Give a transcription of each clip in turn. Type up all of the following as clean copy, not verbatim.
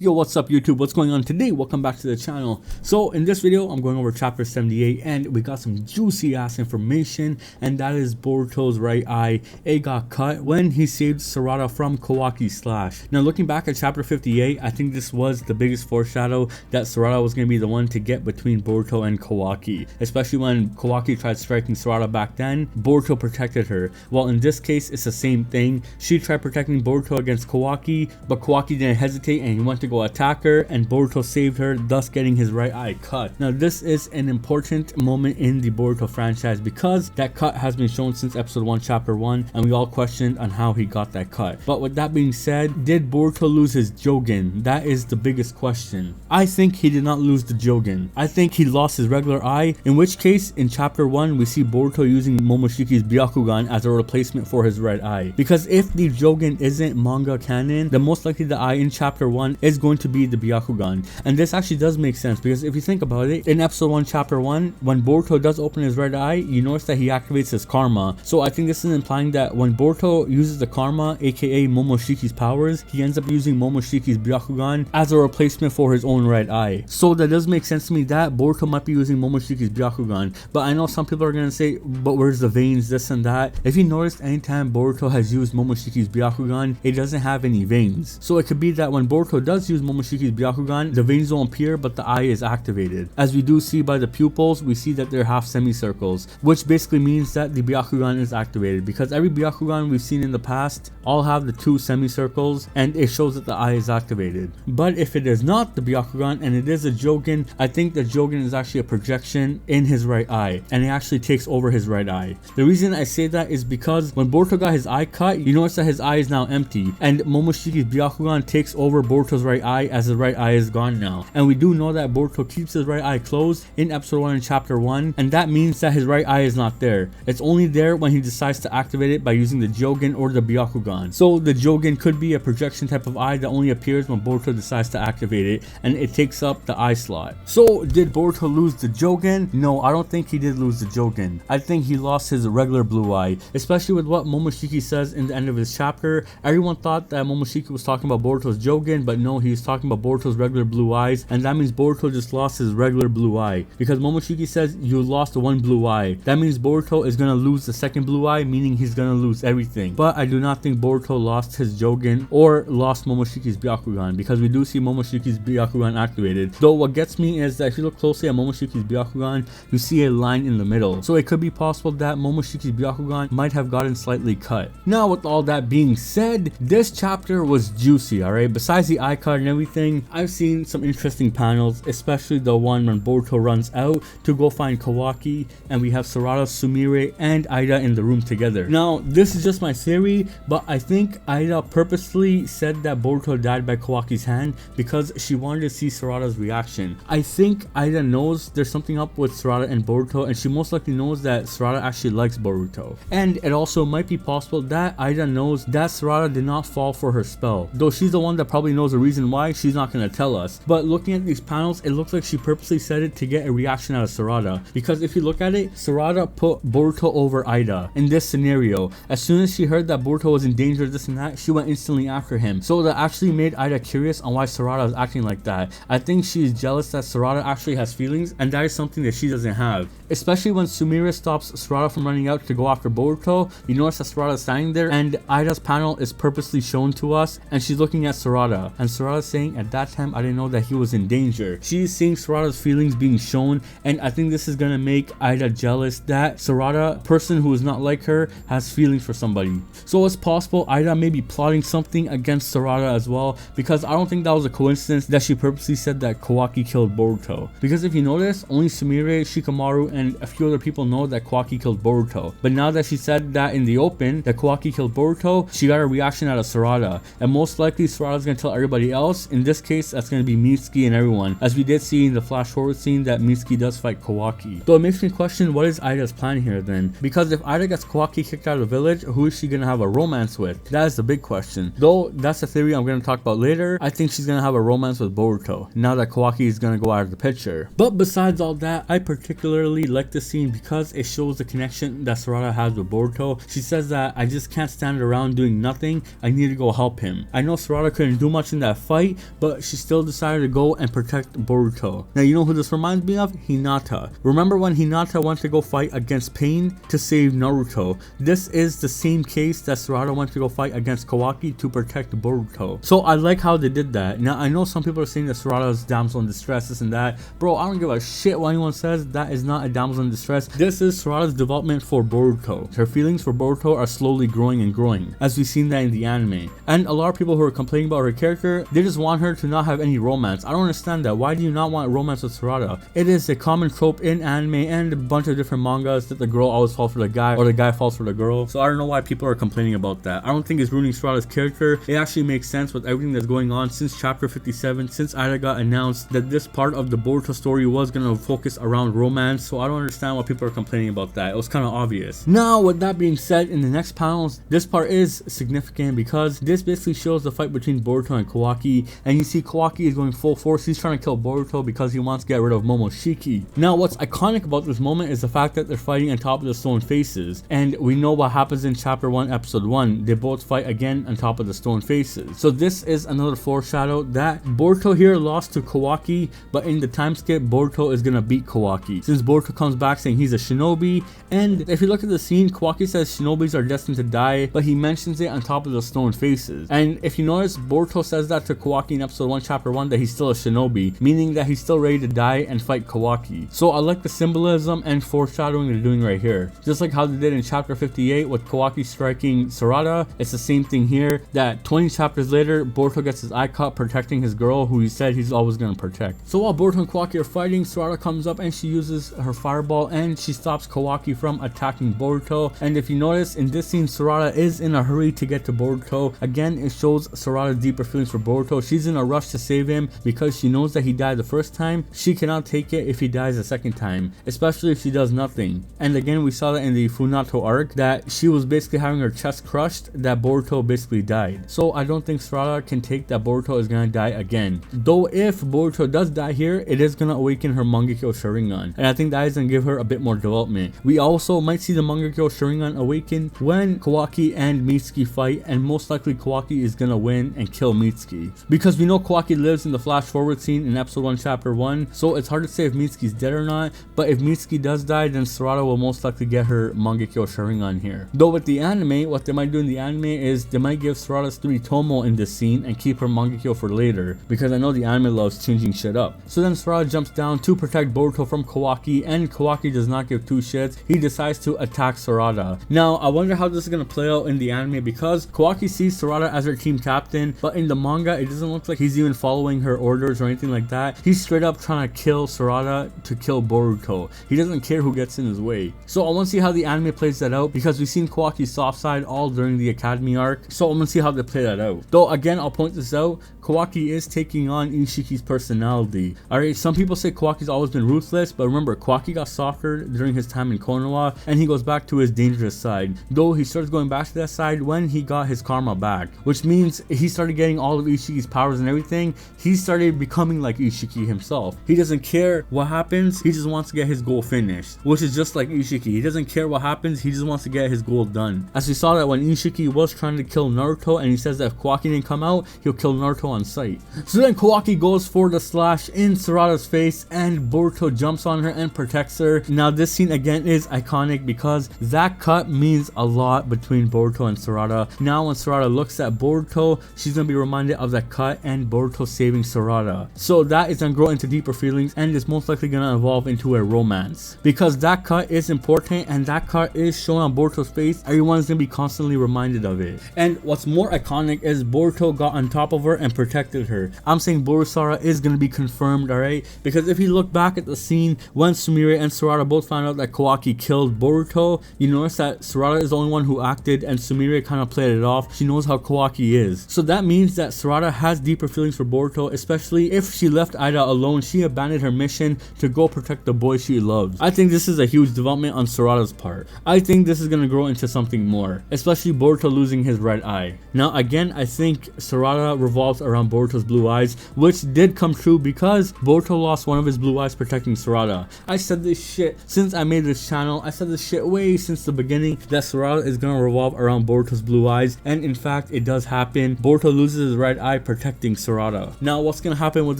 Yo, what's up YouTube? What's going on today? Welcome back to the channel. So in this video, I'm going over chapter 78 and we got some juicy ass information, and that is Boruto's right eye. It got cut when he saved Sarada from Kawaki slash. Now looking back at chapter 58, I think this was the biggest foreshadow that Sarada was going to be the one to get between Boruto and Kawaki. Especially when Kawaki tried striking Sarada back then, Boruto protected her. Well, in this case, it's the same thing. She tried protecting Boruto against Kawaki, but Kawaki didn't hesitate and he went to go attack her, and Boruto saved her, thus getting his right eye cut. Now this is an important moment in the Boruto franchise because that cut has been shown since episode 1 chapter 1, and we all questioned on how he got that cut. But with that being said, did Boruto lose his Jougan? That is the biggest question. I think he did not lose the Jougan. I think he lost his regular eye, in which case in chapter 1 we see Boruto using Momoshiki's Byakugan as a replacement for his right eye. Because if the Jougan isn't manga canon, then most likely the eye in chapter 1 is going to be the Byakugan. And this actually does make sense because if you think about it, in episode 1 chapter 1, when Boruto does open his right eye, you notice that he activates his karma. So I think this is implying that when Boruto uses the karma, aka Momoshiki's powers, he ends up using Momoshiki's Byakugan as a replacement for his own right eye. So that does make sense to me that Boruto might be using Momoshiki's Byakugan. But I know some people are gonna say, but where's the veins, this and that. If you noticed, anytime Boruto has used Momoshiki's Byakugan, it doesn't have any veins. So it could be that when Boruto does use Momoshiki's Byakugan, the veins don't appear but the eye is activated. As we do see by the pupils, we see that they're half semicircles, which basically means that the Byakugan is activated, because every Byakugan we've seen in the past all have the two semicircles and it shows that the eye is activated. But if it is not the Byakugan and it is a Jougan, I think the Jougan is actually a projection in his right eye and it actually takes over his right eye. The reason I say that is because when Boruto got his eye cut, you notice that his eye is now empty and Momoshiki's Byakugan takes over Boruto's right eye as his right eye is gone now. And we do know that Boruto keeps his right eye closed in episode 1 and chapter 1, and that means that his right eye is not there. It's only there when he decides to activate it by using the Jougan or the Byakugan. So the Jougan could be a projection type of eye that only appears when Boruto decides to activate it, and it takes up the eye slot. So did Boruto lose the Jougan? No, I don't think he did lose the Jougan. I think he lost his regular blue eye, especially with what Momoshiki says in the end of his chapter. Everyone thought that Momoshiki was talking about Boruto's Jougan, but no, he's talking about Boruto's regular blue eyes, and that means Boruto just lost his regular blue eye, because Momoshiki says you lost one blue eye. That means Boruto is gonna lose the second blue eye, meaning he's gonna lose everything. But I do not think Boruto lost his Jougan or lost Momoshiki's Byakugan, because we do see Momoshiki's Byakugan activated. Though what gets me is that if you look closely at Momoshiki's Byakugan, you see a line in the middle. So it could be possible that Momoshiki's Byakugan might have gotten slightly cut. Now with all that being said, this chapter was juicy, alright? Besides the eye cut and everything, I've seen some interesting panels, especially the one when Boruto runs out to go find Kawaki and we have Sarada, Sumire, and Eida in the room together. Now this is just my theory, but I think Eida purposely said that Boruto died by Kawaki's hand because she wanted to see Sarada's reaction. I think Eida knows there's something up with Sarada and Boruto, and she most likely knows that Sarada actually likes Boruto. And it also might be possible that Eida knows that Sarada did not fall for her spell, though she's the one that probably knows the reason why. She's not going to tell us. But looking at these panels, it looks like she purposely said it to get a reaction out of Sarada, because if you look at it, Sarada put Boruto over Eida in this scenario. As soon as she heard that Boruto was in danger, this and that, she went instantly after him. So that actually made Eida curious on why Sarada is acting like that. I think she's jealous that Sarada actually has feelings, and that is something that she doesn't have. Especially when Sumire stops Sarada from running out to go after Boruto, you notice that Sarada is standing there and Aida's panel is purposely shown to us, and she's looking at Sarada, and Sarada saying, at that time I didn't know that he was in danger. She's seeing Sarada's feelings being shown, and I think this is gonna make Eida jealous that Sarada, person who is not like her, has feelings for somebody. So it's possible Eida may be plotting something against Sarada as well, because I don't think that was a coincidence that she purposely said that Kawaki killed Boruto. Because if you notice, only Sumire, Shikamaru, and a few other people know that Kawaki killed Boruto. But now that she said that in the open, that Kawaki killed Boruto, she got a reaction out of Sarada, and most likely Sarada's gonna tell everybody else else. In this case, that's going to be Mitsuki and everyone, as we did see in the flash forward scene that Mitsuki does fight Kawaki. So it makes me question, what is Eida's plan here then? Because if Eida gets Kawaki kicked out of the village, who is she going to have a romance with? That is the big question. Though that's a theory I'm going to talk about later. I think she's going to have a romance with Boruto now that Kawaki is going to go out of the picture. But besides all that, I particularly like this scene because it shows the connection that Sarada has with Boruto. She says that I just can't stand around doing nothing, I need to go help him. I know Sarada couldn't do much in that fight, but she still decided to go and protect Boruto. Now you know who this reminds me of? Hinata. Remember when Hinata went to go fight against Pain to save Naruto? This is the same case that Sarada went to go fight against Kawaki to protect Boruto. So I like how they did that. Now I know some people are saying that Sarada is damsel in distress, this and that. Bro, I don't give a shit what anyone says. That is not a damsel in distress. This is Sarada's development for Boruto. Her feelings for Boruto are slowly growing and growing, as we've seen that in the anime. And a lot of people who are complaining about her character, they just want her to not have any romance. I don't understand that. Why do you not want romance with Sarada? It is a common trope in anime and a bunch of different mangas that the girl always falls for the guy or the guy falls for the girl. So I don't know why people are complaining about that. I don't think it's ruining Sarada's character. It actually makes sense with everything that's going on since chapter 57, since Eida got announced that this part of the Boruto story was going to focus around romance. So I don't understand why people are complaining about that. It was kind of obvious. Now with that being said, in the next panels, this part is significant because this basically shows the fight between Boruto and Kawaki, and you see Kawaki is going full force. He's trying to kill Boruto because he wants to get rid of Momoshiki. Now what's iconic about this moment is the fact that they're fighting on top of the stone faces, and we know what happens in chapter 1 episode 1. They both fight again on top of the stone faces. So this is another foreshadow that Boruto here lost to Kawaki, but in the time skip Boruto is gonna beat Kawaki, since Boruto comes back saying he's a shinobi. And if you look at the scene, Kawaki says shinobis are destined to die, but he mentions it on top of the stone faces. And if you notice, Boruto says that to Kawaki in episode 1 chapter 1, that he's still a shinobi, meaning that he's still ready to die and fight Kawaki. So I like the symbolism and foreshadowing they're doing right here. Just like how they did in chapter 58 with Kawaki striking Sarada, it's the same thing here, that 20 chapters later Boruto gets his eye cut protecting his girl who he said he's always going to protect. So while Boruto and Kawaki are fighting, Sarada comes up and she uses her fireball and she stops Kawaki from attacking Boruto. And if you notice in this scene, Sarada is in a hurry to get to Boruto. Again, it shows Sarada's deeper feelings for Boruto. She's in a rush to save him because she knows that he died the first time. She cannot take it if he dies the second time, especially if she does nothing. And again, we saw that in the Funato arc, that she was basically having her chest crushed, that Boruto basically died. So I don't think Sarada can take that Boruto is gonna die again. Though if Boruto does die here, it is gonna awaken her Mangekyo Sharingan, and I think that is gonna give her a bit more development. We also might see the Mangekyo Sharingan awaken when Kawaki and Mitsuki fight, and most likely Kawaki is gonna win and kill Mitsuki, because we know Kawaki lives in the flash forward scene in episode 1 chapter 1, so it's hard to say if Mitsuki's dead or not. But if Mitsuki does die, then Sarada will most likely get her Mangekyo Sharingan here. Though with the anime, what they might do in the anime is they might give Sarada's 3 Tomo in this scene and keep her Mangekyo for later, because I know the anime loves changing shit up. So then Sarada jumps down to protect Boruto from Kawaki, and Kawaki does not give 2 shits. He decides to attack Sarada. Now I wonder how this is going to play out in the anime, because Kawaki sees Sarada as her team captain, but in the manga it doesn't look like he's even following her orders or anything like that. He's straight up trying to kill Sarada to kill Boruto. He doesn't care who gets in his way. So I want to see how the anime plays that out, because we've seen Kawaki's soft side all during the academy arc. So I'm going to see how they play that out. Though again, I'll point this out, Kawaki is taking on Ishiki's personality. Alright, some people say Kawaki's always been ruthless, but remember, Kawaki got softer during his time in Konoha, and he goes back to his dangerous side. Though he starts going back to that side when he got his karma back, which means he started getting all of Ishiki's powers and everything. He started becoming like Ishiki himself. He doesn't care what happens, he just wants to get his goal finished, which is just like Ishiki. He doesn't care what happens, he just wants to get his goal done. As we saw that when Ishiki was trying to kill Naruto, and he says that if Kawaki didn't come out, he'll kill Naruto on sight. So then Kawaki goes for the slash in Sarada's face, and Boruto jumps on her and protects her. Now this scene again is iconic because that cut means a lot between Boruto and Sarada. Now when Sarada looks at Boruto, she's gonna be reminded of that cut and Boruto saving Sarada. So that is gonna grow into deeper feelings, and is most likely gonna evolve into a romance, because that cut is important and that cut is shown on Boruto's face. Everyone's gonna be constantly reminded of it. And what's more iconic is Boruto got on top of her and protected her. I'm saying borusara is gonna be confirmed, alright? Because if you look back at the scene when Sumire and Sarada both found out that Kawaki killed Boruto, you notice that Sarada is the only one who acted and Sumire kind of played it off. She knows how Kawaki is. So that means that Sarada Sarada has deeper feelings for Boruto, especially if she left Eida alone. She abandoned her mission to go protect the boy she loves. I think this is a huge development on Sarada's part. I think this is going to grow into something more, especially Boruto losing his right eye. Now again, I think Sarada revolves around Boruto's blue eyes, which did come true because Boruto lost one of his blue eyes protecting Sarada. I said this shit since I made this channel. I said this shit way since the beginning that Sarada is going to revolve around Boruto's blue eyes, and in fact it does happen. Boruto loses his right eye protecting Sarada. Now what's going to happen with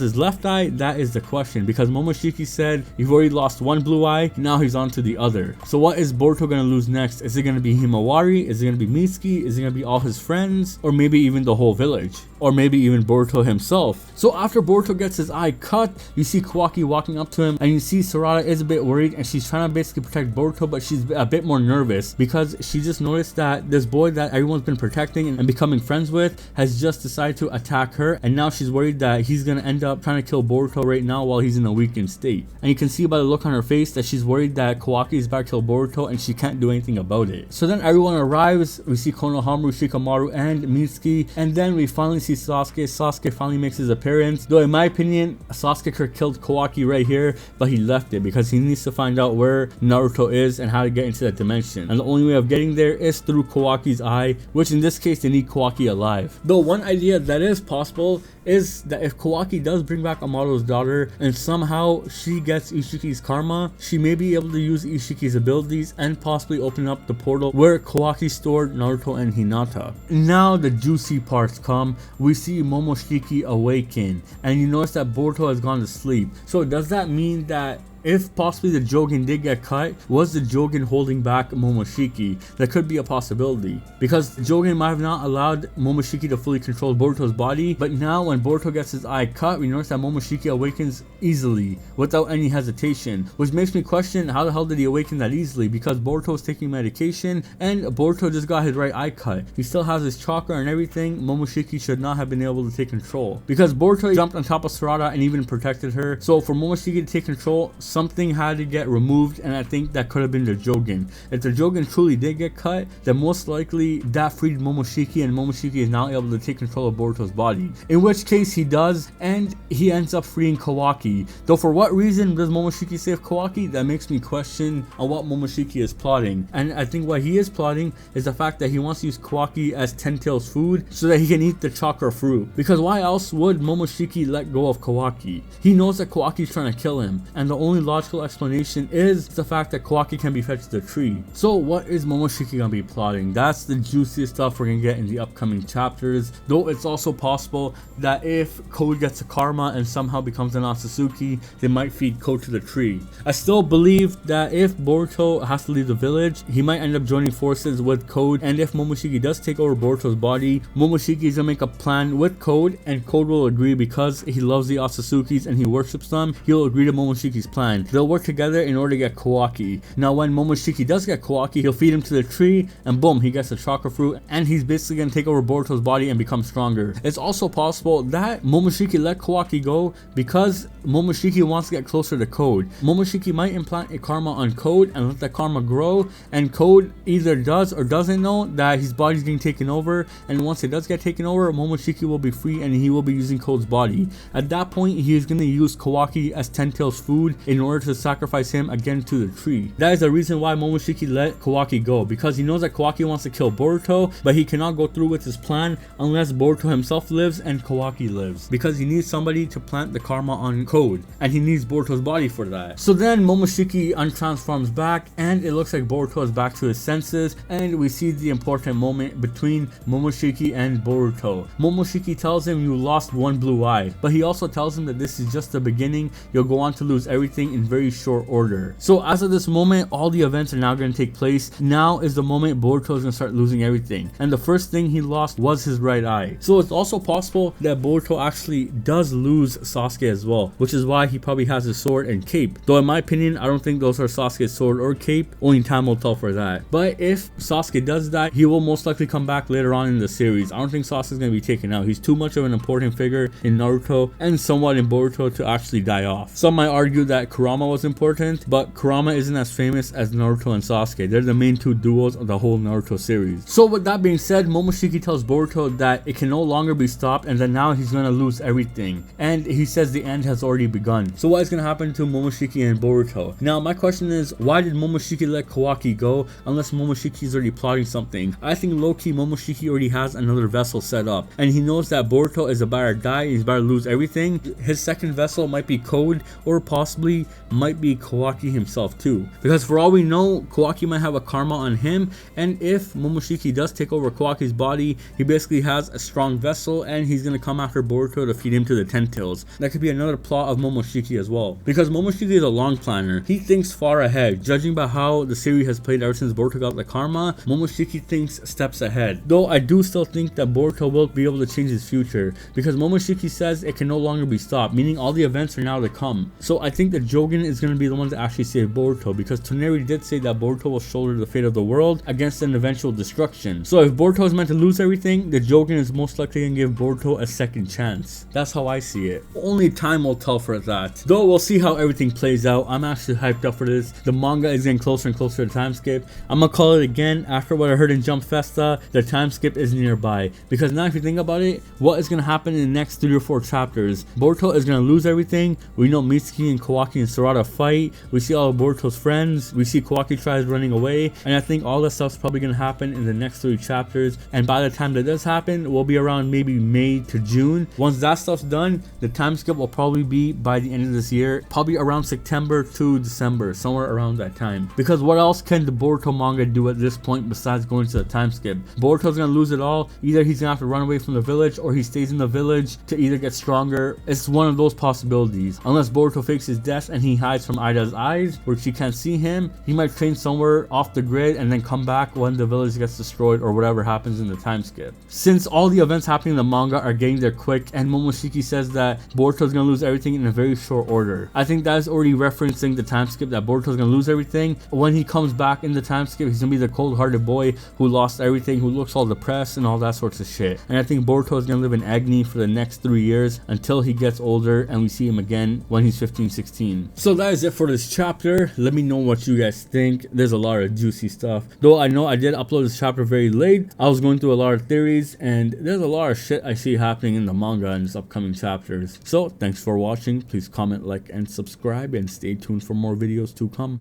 his left eye? That is the question, because Momoshiki said you've already lost one blue eye, now he's on to the other. So what is Boruto going to lose next? Is it going to be Himawari? Is it going to be Mitsuki? Is it going to be all his friends? Or maybe even the whole village? Or maybe even Boruto himself? So after Boruto gets his eye cut, you see Kawaki walking up to him, and you see Sarada is a bit worried, and she's trying to basically protect Boruto, but she's a bit more nervous because she just noticed that this boy that everyone's been protecting and becoming friends with has just decided to attack her, and now she's worried that he's gonna end up trying to kill Boruto right now while he's in a weakened state. And you can see by the look on her face that she's worried that Kawaki is about to kill Boruto and she can't do anything about it. So then everyone arrives. We see Konohamaru, Shikamaru, and Mitsuki, and then we finally see Sasuke. Sasuke finally makes his appearance, though in my opinion Sasuke could have killed Kawaki right here, but he left it because he needs to find out where Naruto is and how to get into that dimension, and the only way of getting there is through Kawaki's eye, which in this case they need Kawaki alive. Though one idea that is possible is that if Kawaki does bring back Amado's daughter and somehow she gets Ishiki's karma, she may be able to use Ishiki's abilities and possibly open up the portal where Kawaki stored Naruto and Hinata. Now the juicy parts come. We see Momoshiki awaken, and you notice that Boruto has gone to sleep. So does that mean that if possibly the Jougan did get cut, was the Jougan holding back Momoshiki? That could be a possibility, because the Jougan might have not allowed Momoshiki to fully control Boruto's body, but now when Boruto gets his eye cut, we notice that Momoshiki awakens easily without any hesitation, which makes me question how the hell did he awaken that easily, because Boruto is taking medication and Boruto just got his right eye cut. He still has his chakra and everything. Momoshiki should not have been able to take control, because Boruto jumped on top of Sarada and even protected her. So for Momoshiki to take control, something had to get removed, and I think that could have been the Jougan. If the Jougan truly did get cut, then most likely that freed Momoshiki, and Momoshiki is now able to take control of Boruto's body, in which case he does, and he ends up freeing Kawaki. Though for what reason does Momoshiki save Kawaki? That makes me question on what Momoshiki is plotting, and I think what he is plotting is the fact that he wants to use Kawaki as Ten Tails food so that he can eat the chakra fruit, because why else would Momoshiki let go of Kawaki? He knows that Kawaki is trying to kill him, and the only logical explanation is the fact that Kawaki can be fed to the tree. So what is Momoshiki gonna be plotting? That's the juiciest stuff we're gonna get in the upcoming chapters. Though it's also possible that if Code gets a karma and somehow becomes an Otsutsuki, they might feed Code to the tree. I still believe that if Boruto has to leave the village, he might end up joining forces with Code, and if Momoshiki does take over Boruto's body, Momoshiki is gonna make a plan with Code, and Code will agree because he loves the Otsutsukis and he worships them. He'll agree to Momoshiki's plan. They'll work together in order to get Kawaki. Now when Momoshiki does get Kawaki, he'll feed him to the tree, and boom, he gets the chakra fruit, and he's basically gonna take over Boruto's body and become stronger. It's also possible that Momoshiki let Kawaki go because Momoshiki wants to get closer to Code. Momoshiki might implant a karma on Code and let that karma grow, and Code either does or doesn't know that his body's getting taken over, and once it does get taken over, Momoshiki will be free and he will be using Code's body. At that point, he is going to use Kawaki as Ten Tails food in order to sacrifice him again to the tree. That is the reason why Momoshiki let Kawaki go, because he knows that Kawaki wants to kill Boruto, but he cannot go through with his plan unless Boruto himself lives and Kawaki lives, because he needs somebody to plant the karma on Code, and he needs Boruto's body for that. So then Momoshiki untransforms back, and it looks like Boruto is back to his senses, and we see the important moment between Momoshiki and Boruto. Momoshiki tells him you lost one blue eye, but he also tells him that this is just the beginning. You'll go on to lose everything in very short order. So as of this moment, all the events are now going to take place. Now is the moment Boruto is going to start losing everything, and the first thing he lost was his right eye. So it's also possible that Boruto actually does lose Sasuke as well, which is why he probably has his sword and cape. Though in my opinion, I don't think those are Sasuke's sword or cape. Only time will tell for that. But if Sasuke does that, he will most likely come back later on in the series. I don't think Sasuke is going to be taken out. He's too much of an important figure in Naruto and somewhat in Boruto to actually die off. Some might argue that Kurama was important, but Kurama isn't as famous as Naruto and Sasuke. They're the main two duos of the whole Naruto series. So with that being said, Momoshiki tells Boruto that it can no longer be stopped and that now he's gonna lose everything. And he says the end has already begun. So what is gonna happen to Momoshiki and Boruto? Now my question is, why did Momoshiki let Kawaki go unless Momoshiki is already plotting something? I think low-key Momoshiki already has another vessel set up, and he knows that Boruto is about to die and he's about to lose everything. His second vessel might be Code, or possibly might be Kawaki himself too, because for all we know, Kawaki might have a karma on him, and if Momoshiki does take over Kawaki's body, he basically has a strong vessel and he's gonna come after Boruto to feed him to the Ten Tails. That could be another plot of Momoshiki as well, because Momoshiki is a long planner. He thinks far ahead. Judging by how the series has played ever since Boruto got the karma, Momoshiki thinks steps ahead. Though I do still think that Boruto will be able to change his future, because Momoshiki says it can no longer be stopped, meaning all the events are now to come. So I think that Jougan is going to be the one to actually save Boruto, because Toneri did say that Boruto will shoulder the fate of the world against an eventual destruction. So if Boruto is meant to lose everything, the Jougan is most likely going to give Boruto a second chance. That's how I see it. Only time will tell for that. Though we'll see how everything plays out. I'm actually hyped up for this. The manga is getting closer and closer to time skip. I'm gonna call it again. After what I heard in Jump Festa, the time skip is nearby. Because now if you think about it, what is gonna happen in the next 3 or 4 chapters? Boruto is gonna lose everything. We know Mitsuki and Kawaki and Sarada fight. We see all of Boruto's friends. We see Kawaki tries running away. And I think all that stuff's probably gonna happen in the next 3 chapters. And by the time that does happen, we'll be around maybe May to June. Once that stuff's done, the time skip will probably be by the end of this year. Probably around September to December, somewhere around that time. Because what else can the Boruto manga do at this point besides going to the time skip? Boruto's gonna lose it all. Either he's gonna have to run away from the village, or he stays in the village to either get stronger. It's one of those possibilities. Unless Boruto fakes his death and he hides from Eida's eyes where she can't see him, he might train somewhere off the grid and then come back when the village gets destroyed or whatever happens in the time skip. Since all the events happening in the manga are getting there quick, and Momoshiki says that Boruto's gonna lose everything in a very short order, I think that is already referencing the time skip, that Boruto's gonna lose everything. When he comes back in the time skip, he's gonna be the cold-hearted boy who lost everything, who looks all depressed and all that sorts of shit. And I think Boruto is gonna live in agony for the next 3 years until he gets older and we see him again when he's 15-16. So that is it for this chapter. Let me know what you guys think. There's a lot of juicy stuff. Though I know I did upload this chapter very late, I was going through a lot of theories and there's a lot of shit I see happening in the manga in this upcoming chapters. So thanks for watching. Please comment, like, and subscribe, and stay tuned for more videos to come.